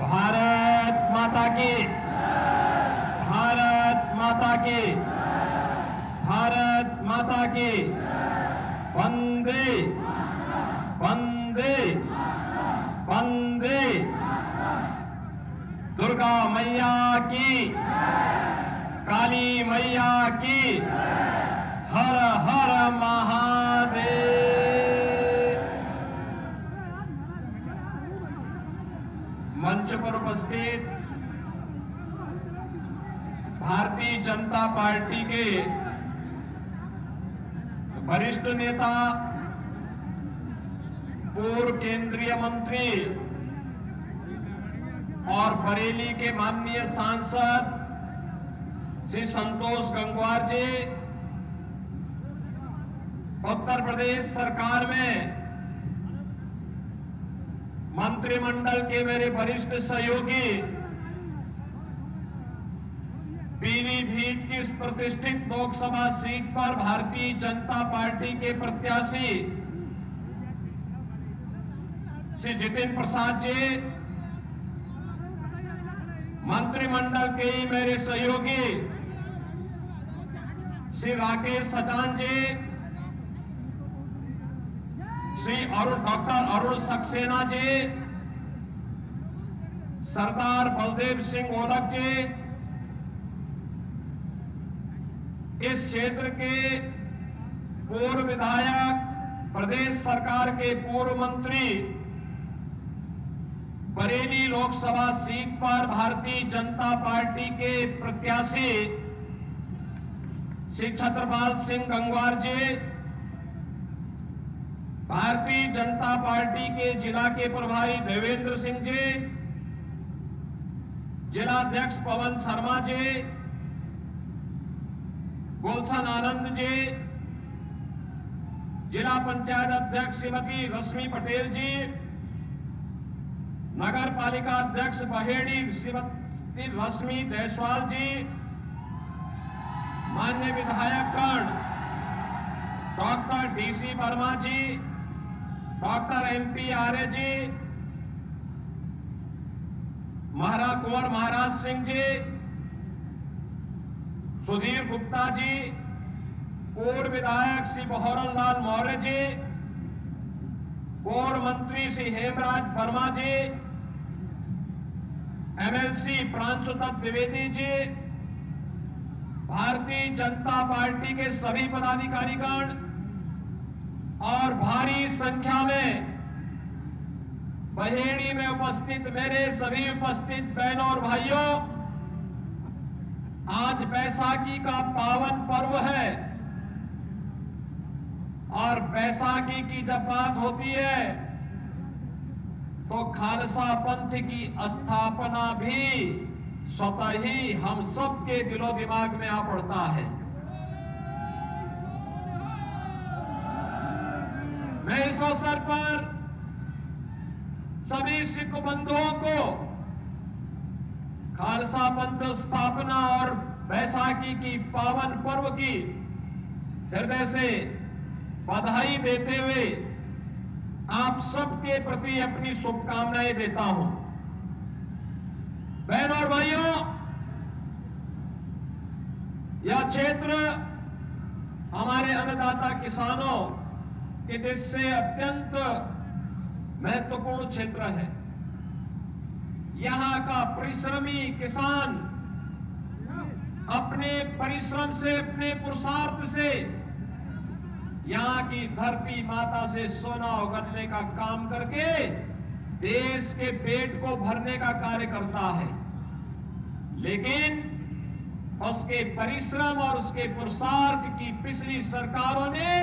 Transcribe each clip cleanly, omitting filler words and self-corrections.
भारत माता की, भारत माता की, भारत माता की। वंदे वंदे वंदे। दुर्गा मैया की, काली मैया की। हर हर महादेव। मंच पर उपस्थित भारतीय जनता पार्टी के वरिष्ठ नेता, पूर्व केंद्रीय मंत्री और बरेली के माननीय सांसद श्री संतोष गंगवार जी, उत्तर प्रदेश सरकार में मंत्रिमंडल के मेरे वरिष्ठ सहयोगी, पीलीभीत की इस प्रतिष्ठित लोकसभा सीट पर भारतीय जनता पार्टी के प्रत्याशी श्री जितिन प्रसाद जी, मंत्रिमंडल के ही मेरे सहयोगी श्री राकेश सचान जी, श्री डॉक्टर अरुण सक्सेना जी, सरदार बलदेव सिंह ओलख जी, इस क्षेत्र के पूर्व विधायक, प्रदेश सरकार के पूर्व मंत्री, बरेली लोकसभा सीट पर भारतीय जनता पार्टी के प्रत्याशी श्री छत्रपाल सिंह गंगवार जी, भारतीय जनता पार्टी के जिला के प्रभारी देवेंद्र सिंह जी, जिलाध्यक्ष पवन शर्मा जी, गुलशन आनंद जी, जिला पंचायत अध्यक्ष श्रीमती रश्मि पटेल जी, नगर पालिका अध्यक्ष बहेड़ी श्रीमती रश्मि जायसवाल जी, माननीय विधायकगण डॉक्टर डीसी वर्मा जी, डॉक्टर एमपी आर्य जी, कुंवर महाराज सिंह जी, सुधीर गुप्ता जी, पूर्व विधायक श्री बहोरन लाल मौर्य जी, पूर्व मंत्री श्री हेमराज वर्मा जी, एमएलसी प्रांशुदत्त द्विवेदी जी, भारतीय जनता पार्टी के सभी पदाधिकारीगण और भारी संख्या में बहेड़ी में उपस्थित मेरे सभी उपस्थित बहनों और भाइयों, आज बैसाखी का पावन पर्व है और बैसाखी की जब बात होती है तो खालसा पंथ की स्थापना भी स्वतः ही हम सबके दिलो दिमाग में आ पड़ता है। मैं इस अवसर पर सभी सिख बंधुओं को खालसा पंथ स्थापना और बैसाखी की पावन पर्व की हृदय से बधाई देते हुए आप सबके प्रति अपनी शुभकामनाएं देता हूं। बहनों और भाइयों, यह क्षेत्र हमारे अन्नदाता किसानों के दृष्टि से अत्यंत महत्वपूर्ण क्षेत्र है। यहां का परिश्रमी किसान अपने परिश्रम से, अपने पुरुषार्थ से यहां की धरती माता से सोना उगलने का काम करके देश के पेट को भरने का कार्य करता है, लेकिन उसके परिश्रम और उसके पुरुषार्थ की पिछली सरकारों ने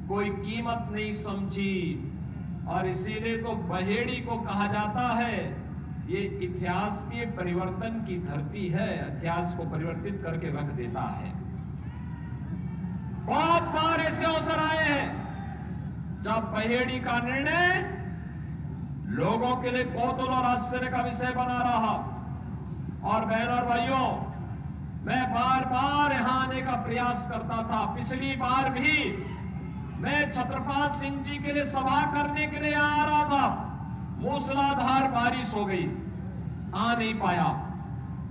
कोई कीमत नहीं समझी और इसीलिए तो बहेड़ी को कहा जाता है ये इतिहास के परिवर्तन की धरती है, इतिहास को परिवर्तित करके रख देता है। बहुत बार ऐसे अवसर आए हैं जब बहेड़ी का निर्णय लोगों के लिए कौतूहल और आश्चर्य का विषय बना रहा। और बहनों और भाइयों, मैं बार बार यहां आने का प्रयास करता था। पिछली बार भी मैं छत्रपाल सिंह जी के लिए सभा करने के लिए आ रहा था, मूसलाधार बारिश हो गई। आ नहीं पाया।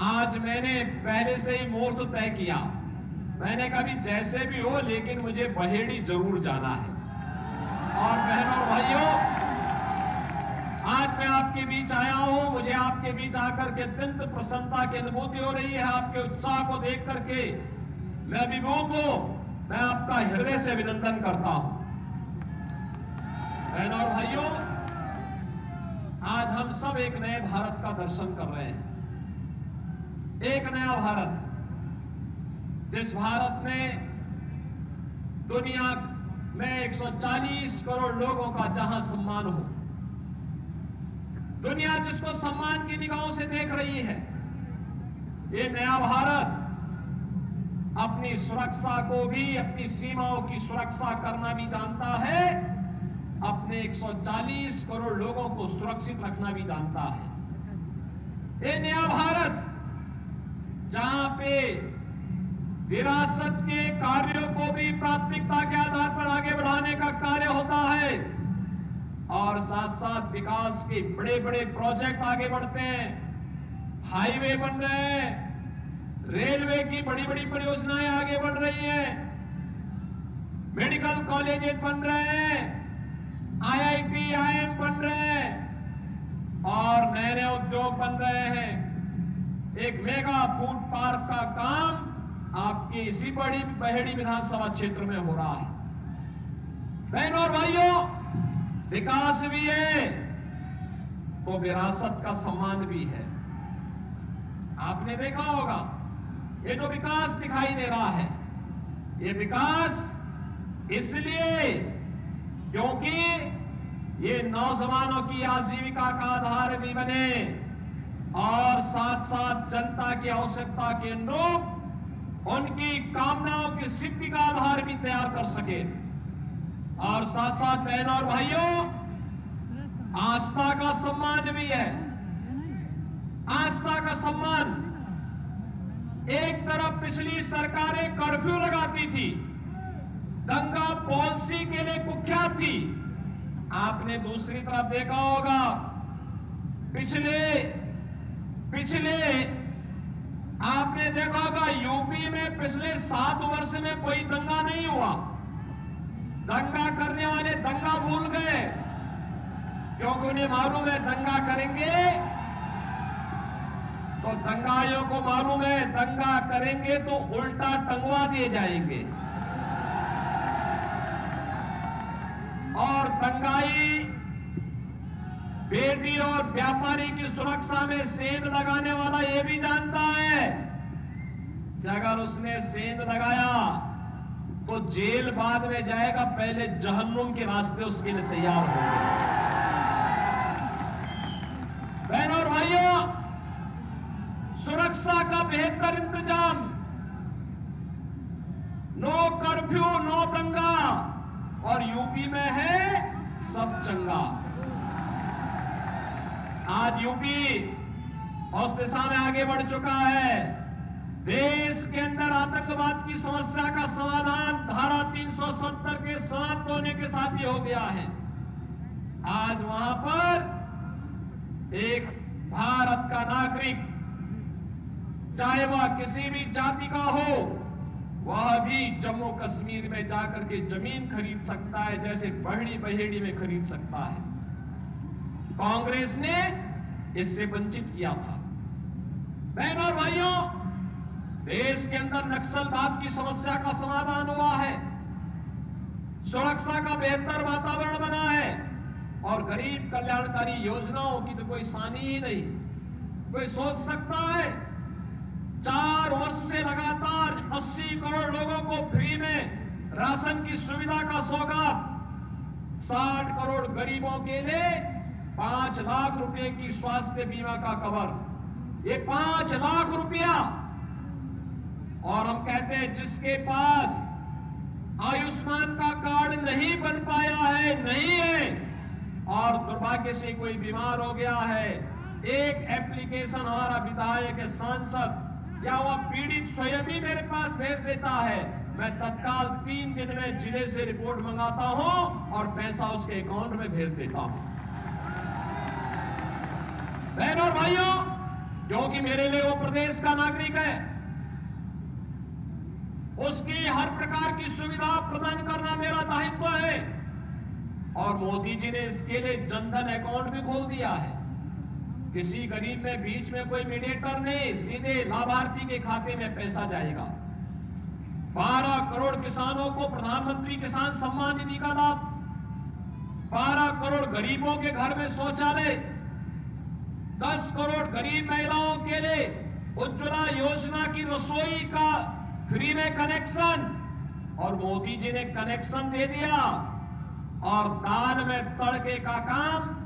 आज मैंने पहले से ही मुहूर्त तय किया। मैंने कहा भी जैसे भी हो, लेकिन मुझे बहेड़ी जरूर जाना है। और बहनों और भाइयों, आज मैं आपके बीच आया हूं। मुझे आपके बीच आकर के अत्यंत प्रसन्नता की अनुभूति हो रही है। आपके उत्साह को देख करके मैं अभिभूत हूं। मैं आपका हृदय से अभिनंदन करता हूं। बहनों और भाइयों, आज हम सब एक नए भारत का दर्शन कर रहे हैं। एक नया भारत, जिस भारत में दुनिया में 140 करोड़ लोगों का जहां सम्मान हो, दुनिया जिसको सम्मान की निगाहों से देख रही है। ये नया भारत अपनी सुरक्षा को भी, अपनी सीमाओं की सुरक्षा करना भी जानता है, अपने 140 करोड़ लोगों को सुरक्षित रखना भी जानता है। ये नया भारत जहां पे विरासत के कार्यों को भी प्राथमिकता के आधार पर आगे बढ़ाने का कार्य होता है, और साथ साथ विकास के बड़े बड़े प्रोजेक्ट आगे बढ़ते हैं। हाईवे बन रहे हैं, रेलवे की बड़ी बड़ी परियोजनाएं आगे बढ़ रही हैं, मेडिकल कॉलेजेस बन रहे हैं, IIT, IIM बन रहे हैं, और नए नए उद्योग बन रहे हैं। एक मेगा फूड पार्क का काम आपकी इसी बड़ी बहेड़ी विधानसभा क्षेत्र में हो रहा है। बहनों और भाइयों, विकास भी है तो विरासत का सम्मान भी है। आपने देखा होगा, ये जो विकास दिखाई दे रहा है, ये विकास इसलिए क्योंकि ये नौजवानों की आजीविका का आधार भी बने, और साथ साथ जनता की आवश्यकता के अनुरूप उनकी कामनाओं की सिद्धि का आधार भी तैयार कर सके। और साथ साथ बहनों और भाइयों, आस्था का सम्मान भी है। आस्था का सम्मान, एक तरफ पिछली सरकारें कर्फ्यू लगाती थी, दंगा पॉलिसी के लिए कुख्यात थी। आपने दूसरी तरफ देखा होगा, पिछले आपने देखा होगा यूपी में पिछले 7 वर्ष में कोई दंगा नहीं हुआ। दंगा करने वाले दंगा भूल गए, क्योंकि उन्हें मालूम है दंगा करेंगे तो दंगाइयों को मालूम है दंगा करेंगे तो उल्टा टंगवा दिए जाएंगे, और दंगाई बेटी और व्यापारी की सुरक्षा में सेंध लगाने वाला यह भी जानता है कि अगर उसने सेंध लगाया तो जेल बाद में जाएगा, पहले जहन्नुम के रास्ते उसके लिए तैयार होंगे। बहनों और भाइयों, सुरक्षा का बेहतर इंतजाम, नो कर्फ्यू, नो दंगा, और यूपी में है सब चंगा। आज यूपी उस दिशा में आगे बढ़ चुका है। देश के अंदर आतंकवाद की समस्या का समाधान धारा 370 के समाप्त होने के साथ ही हो गया है। आज वहां पर एक भारत का नागरिक, चाहे वह किसी भी जाति का हो, वह भी जम्मू कश्मीर में जाकर के जमीन खरीद सकता है, जैसे बहेड़ी बहेड़ी में खरीद सकता है। कांग्रेस ने इससे वंचित किया था। बहनों और भाइयों, देश के अंदर नक्सलवाद की समस्या का समाधान हुआ है, सुरक्षा का बेहतर वातावरण बना है, और गरीब कल्याणकारी योजनाओं की तो कोई सानी ही नहीं। कोई सोच सकता है 4 वर्ष से लगातार 80 करोड़ लोगों को फ्री में राशन की सुविधा का सौगात, 60 करोड़ गरीबों के लिए 5 लाख रुपए की स्वास्थ्य बीमा का कवर, ये 5 लाख रुपया। और हम कहते हैं जिसके पास आयुष्मान का कार्ड नहीं बन पाया है, नहीं है, और दुर्भाग्य से कोई बीमार हो गया है, एक एप्लीकेशन हमारा विधायक, सांसद या वह पीड़ित स्वयं ही मेरे पास भेज देता है। मैं तत्काल 3 दिन में जिले से रिपोर्ट मंगाता हूं और पैसा उसके अकाउंट में भेज देता हूं। बहनों और भाइयों, क्योंकि मेरे लिए वो प्रदेश का नागरिक है। उसकी हर प्रकार की सुविधा प्रदान करना मेरा दायित्व है। और मोदी जी ने इसके लिए जनधन अकाउंट भी खोल दिया है। किसी गरीब में बीच में कोई मीडिएटर नहीं, सीधे लाभार्थी के खाते में पैसा जाएगा। 12 करोड़ किसानों को प्रधानमंत्री किसान सम्मान निधि का लाभ, 12 करोड़ गरीबों के घर में शौचालय, 10 करोड़ गरीब महिलाओं के लिए उज्ज्वला योजना की रसोई का फ्री में कनेक्शन। और मोदी जी ने कनेक्शन दे दिया और दान में तड़के का काम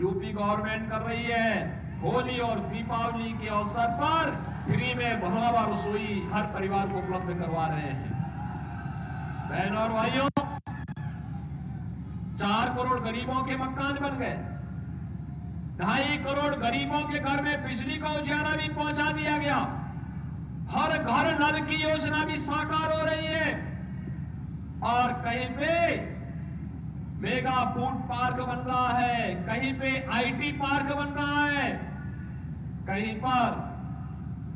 यूपी गवर्नमेंट कर रही है। होली और दीपावली के अवसर पर फ्री में भरवा रसोई हर परिवार को उपलब्ध करवा रहे हैं। बहनों और भाइयों, 4 करोड़ गरीबों के मकान बन गए, 2.5 करोड़ गरीबों के घर में बिजली का उजाला भी पहुंचा दिया गया। हर घर नल की योजना भी साकार हो रही है। और कहीं पे मेगा फूड पार्क बन रहा है, कहीं पे आईटी पार्क बन रहा है, कहीं पर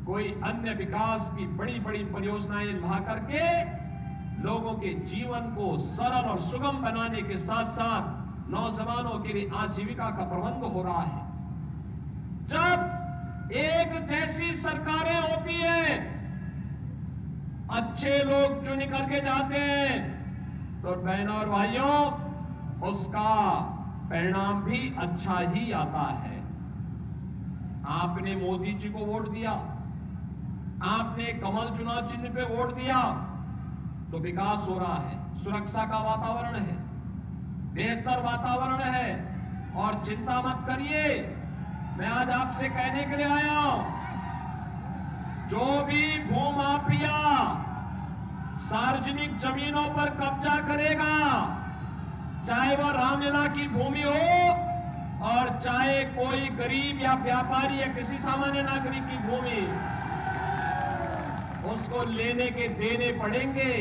कोई अन्य विकास की बड़ी बड़ी परियोजनाएं ला करके लोगों के जीवन को सरल और सुगम बनाने के साथ साथ नौजवानों के लिए आजीविका का प्रबंध हो रहा है। जब एक जैसी सरकारें होती हैं, अच्छे लोग चुन करके जाते हैं, तो बहनों और भाइयों उसका परिणाम भी अच्छा ही आता है। आपने मोदी जी को वोट दिया, आपने कमल चुनाव चिन्ह पे वोट दिया, तो विकास हो रहा है, सुरक्षा का वातावरण है, बेहतर वातावरण है। और चिंता मत करिए, मैं आज आपसे कहने के लिए आया हूं, जो भी भूमाफिया सार्वजनिक जमीनों पर कब्जा करेगा, चाहे वह रामलीला की भूमि हो और चाहे कोई गरीब या व्यापारी या किसी सामान्य नागरिक की भूमि, उसको लेने के देने पड़ेंगे।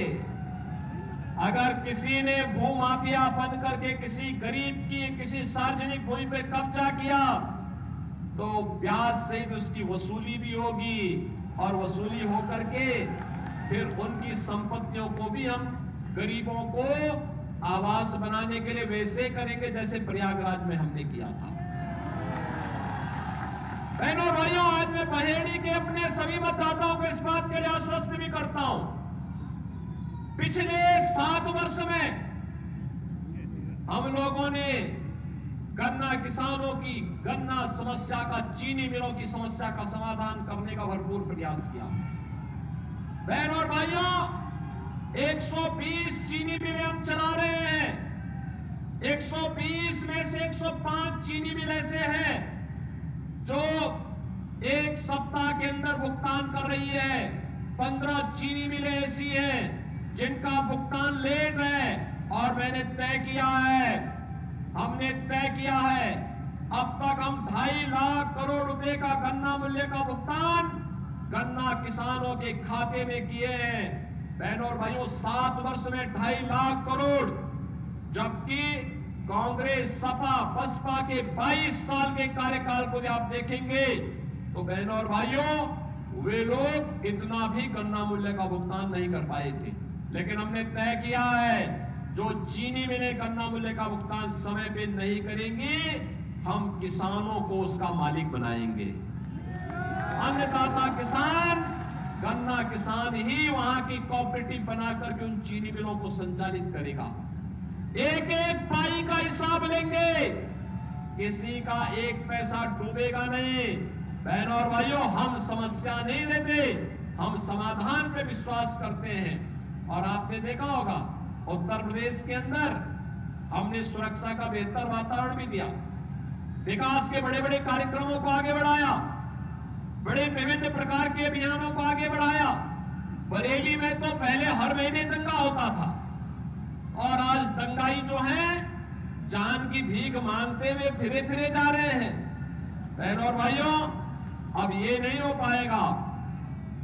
अगर किसी ने भूमाफिया बन करके किसी गरीब की किसी सार्वजनिक भूमि पे कब्जा किया, तो ब्याज सहित उसकी वसूली भी होगी और वसूली होकर के फिर उनकी संपत्तियों को भी हम गरीबों को आवास बनाने के लिए वैसे करेंगे जैसे प्रयागराज में हमने किया था। बहनों भाइयों, आज मैं बहेड़ी के अपने सभी मतदाताओं को इस बात के लिए आश्वस्त भी करता हूं, पिछले 7 वर्ष में हम लोगों ने गन्ना किसानों की गन्ना समस्या का, चीनी मिलों की समस्या का समाधान करने का भरपूर प्रयास किया। बहनों और भाइयों, 120 चीनी मिलें हम चला रहे हैं। 120 में से 105 चीनी मिल ऐसे हैं जो एक सप्ताह के अंदर भुगतान कर रही है। 15 चीनी मिलें ऐसी हैं जिनका भुगतान लेट है। और मैंने तय किया है, हमने तय किया है, अब तक हम 2.5 लाख करोड़ रुपए का गन्ना मूल्य का भुगतान गन्ना किसानों के खाते में किए हैं। बहनों और भाइयों, 7 वर्ष में 2.5 लाख करोड़, जबकि कांग्रेस, सपा, बसपा के 22 साल के कार्यकाल को भी आप देखेंगे तो बहनों और भाइयों, वे लोग इतना भी गन्ना मूल्य का भुगतान नहीं कर पाए थे। लेकिन हमने तय किया है, जो चीनी मिलें गन्ना मूल्य का भुगतान समय पे नहीं करेंगी, हम किसानों को उसका मालिक बनाएंगे। अन्नदाता किसान, गन्ना किसान ही वहां की कोऑपरेटिव बनाकर के उन चीनी मिलों को संचालित करेगा। एक एक पाई का हिसाब लेंगे, किसी का एक पैसा डूबेगा नहीं। बहनों और भाइयों, हम समस्या नहीं देते, हम समाधान पे विश्वास करते हैं। और आपने देखा होगा, उत्तर प्रदेश के अंदर हमने सुरक्षा का बेहतर वातावरण भी दिया, विकास के बड़े बड़े कार्यक्रमों को आगे बढ़ाया, बड़े विभिन्न प्रकार के अभियानों को आगे बढ़ाया। बरेली में तो पहले हर महीने दंगा होता था और आज दंगाई जो है जान की भीख मांगते हुए फिरे फिरे जा रहे हैं। बहनों और भाइयों, अब ये नहीं हो पाएगा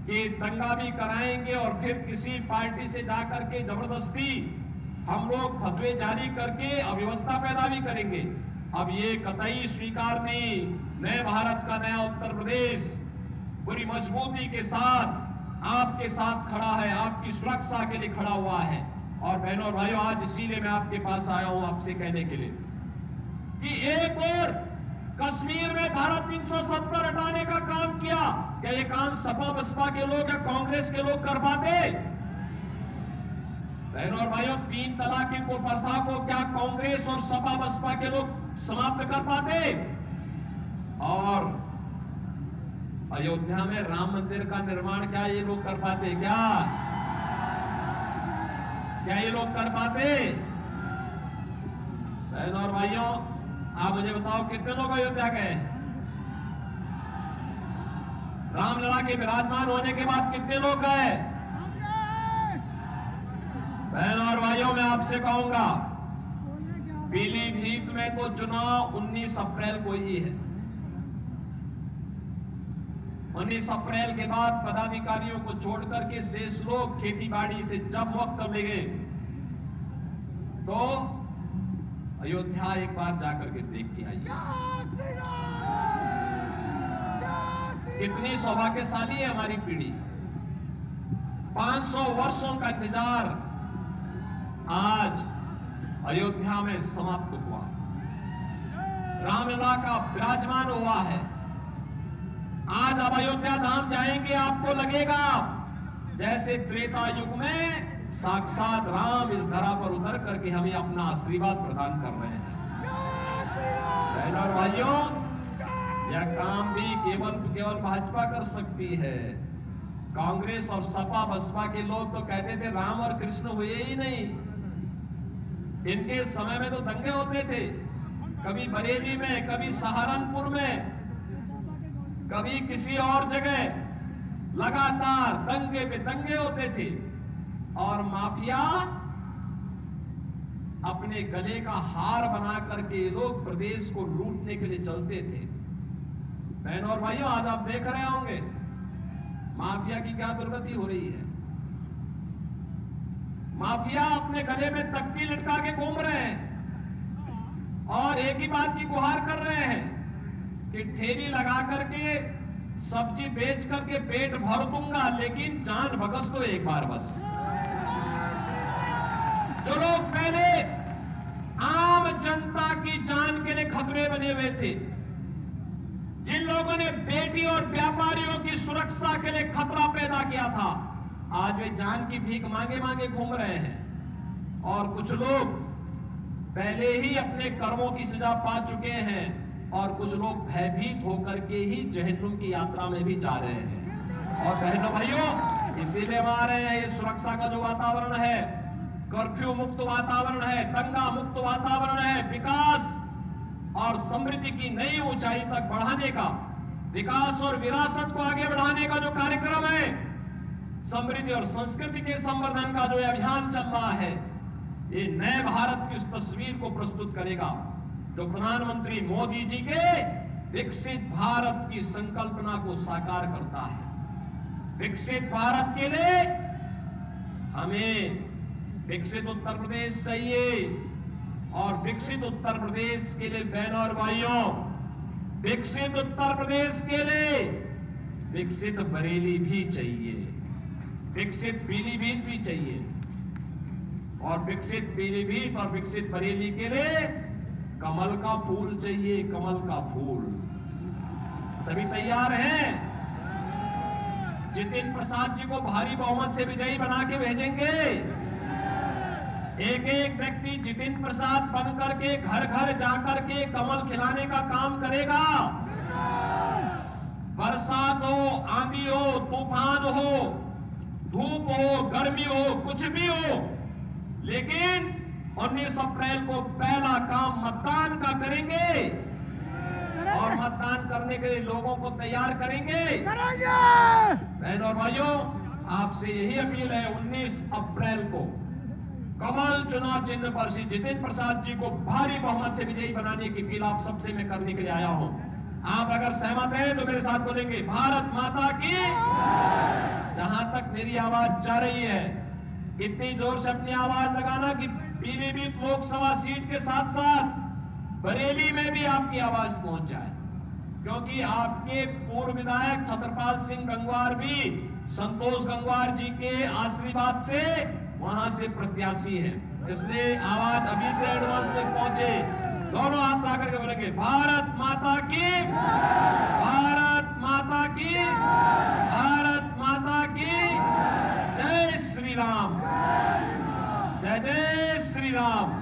कि दंगा भी कराएंगे और फिर किसी पार्टी से जाकर के जबरदस्ती हम लोग फतवे जारी करके अव्यवस्था पैदा भी करेंगे। अब ये कतई स्वीकार नहीं। नए भारत का नया उत्तर प्रदेश पूरी मजबूती के साथ आपके साथ खड़ा है, आपकी सुरक्षा के लिए खड़ा हुआ है। और बहनों और भाइयों, आज इसीलिए मैं आपके पास आया हूं आपसे कहने के लिए कि एक और कश्मीर में धारा 370 हटाने का काम किया, क्या ये काम सपा बसपा के लोग या कांग्रेस के लोग कर पाते? बहनों और भाइयों, 3 तलाक की प्रथा को क्या कांग्रेस और सपा बसपा के लोग समाप्त कर पाते? और अयोध्या में राम मंदिर का निर्माण क्या ये लोग कर पाते? क्या ये लोग कर पाते? बहनों और भाइयों, आप मुझे बताओ कितने लोग अयोध्या गए? रामलला के विराजमान होने के बाद कितने लोग गए? बहनों और भाइयों, मैं आपसे कहूंगा, पीलीभीत में तो चुनाव 19 अप्रैल को ही है। 19 अप्रैल के बाद पदाधिकारियों को छोड़कर के शेष लोग खेतीबाड़ी से जब वक्त मिले तो अयोध्या एक बार जाकर के देख के आइए। कितनी सौभाग्यशाली है हमारी पीढ़ी। 500 वर्षों का इंतजार आज अयोध्या में समाप्त हुआ। रामलला का विराजमान हुआ है। आज आप अयोध्या धाम जाएंगे, आपको लगेगा जैसे त्रेता युग में साक्षात राम इस धरा पर उतर करके हमें अपना आशीर्वाद प्रदान कर रहे हैं। बहनों और भाइयों, यह काम भी केवल भाजपा कर सकती है। कांग्रेस और सपा बसपा के लोग तो कहते थे राम और कृष्ण हुए ही नहीं। इनके समय में तो दंगे होते थे, कभी बरेली में, कभी सहारनपुर में, कभी किसी और जगह, लगातार दंगे पे दंगे होते थे। और माफिया अपने गले का हार बना करके लोग प्रदेश को लूटने के लिए चलते थे। बहनों और भाइयों, आज आप देख रहे होंगे माफिया की क्या दुर्गति हो रही है। माफिया अपने गले में तख्ती लटका के घूम रहे हैं और एक ही बात की गुहार कर रहे हैं कि ठेली लगा करके सब्जी बेच करके पेट भर दूंगा, लेकिन जान बख्श दो एक बार बस। जो लोग पहले आम जनता की जान के लिए खतरे बने हुए थे, जिन लोगों ने बेटी और व्यापारियों की सुरक्षा के लिए खतरा पैदा किया था, आज वे जान की भीख मांगे मांगे घूम रहे हैं। और कुछ लोग पहले ही अपने कर्मों की सजा पा चुके हैं और कुछ लोग भयभीत होकर के ही जहन्नुम की यात्रा में भी जा रहे हैं। और बहनों भाइयों, इसीलिए हम आ रहे हैं। ये सुरक्षा का जो वातावरण है, कर्फ्यू मुक्त वातावरण है, दंगा मुक्त वातावरण है, विकास और समृद्धि की नई ऊंचाई तक बढ़ाने का, विकास और विरासत को आगे बढ़ाने का जो कार्यक्रम है, समृद्धि और संस्कृति के संवर्धन का जो अभियान चल रहा है, ये नए भारत की उस तस्वीर को प्रस्तुत करेगा जो प्रधानमंत्री मोदी जी के विकसित भारत की संकल्पना को साकार करता है। विकसित भारत के लिए हमें विकसित उत्तर प्रदेश चाहिए और विकसित उत्तर प्रदेश के लिए बहनों और भाइयों, विकसित उत्तर प्रदेश के लिए विकसित बरेली भी चाहिए, विकसित पीलीभीत भी चाहिए। और विकसित पीलीभीत और विकसित बरेली के लिए कमल का फूल चाहिए, कमल का फूल। सभी तैयार हैं? जितिन प्रसाद जी को भारी बहुमत से विजयी बना के भेजेंगे। एक एक व्यक्ति जितिन प्रसाद बन करके घर घर जाकर के कमल खिलाने का काम करेगा। बरसात हो, आंधी हो, तूफान हो, धूप हो, गर्मी हो, कुछ भी हो, लेकिन 19 अप्रैल को पहला काम मतदान का करेंगे और मतदान करने के लिए लोगों को तैयार करेंगे। बहनों और भाइयों, आपसे यही अपील है, 19 अप्रैल को कमल चुनाव चिन्ह पर श्री जितिन प्रसाद जी को भारी बहुमत से विजयी बनाने की अपील आप सबसे मैं करने के लिए आया हूं। आप अगर सहमत हैं तो मेरे साथ बोलेंगे भारत माता की। जहां तक मेरी आवाज जा रही है, इतनी जोर से अपनी आवाज लगाना कि पीलीभीत लोकसभा सीट के साथ साथ बरेली में भी आपकी आवाज पहुंच जाए। क्योंकि आपके पूर्व विधायक छत्रपाल सिंह गंगवार भी संतोष गंगवार जी के आशीर्वाद से वहां से प्रत्याशी है। इसलिए आवाज अभी से एडवांस में पहुंचे, दोनों हाथ ला करके बोलेंगे भारत माता की, भारत माता की, भारत माता की, जय श्री राम, जय जय श्री राम।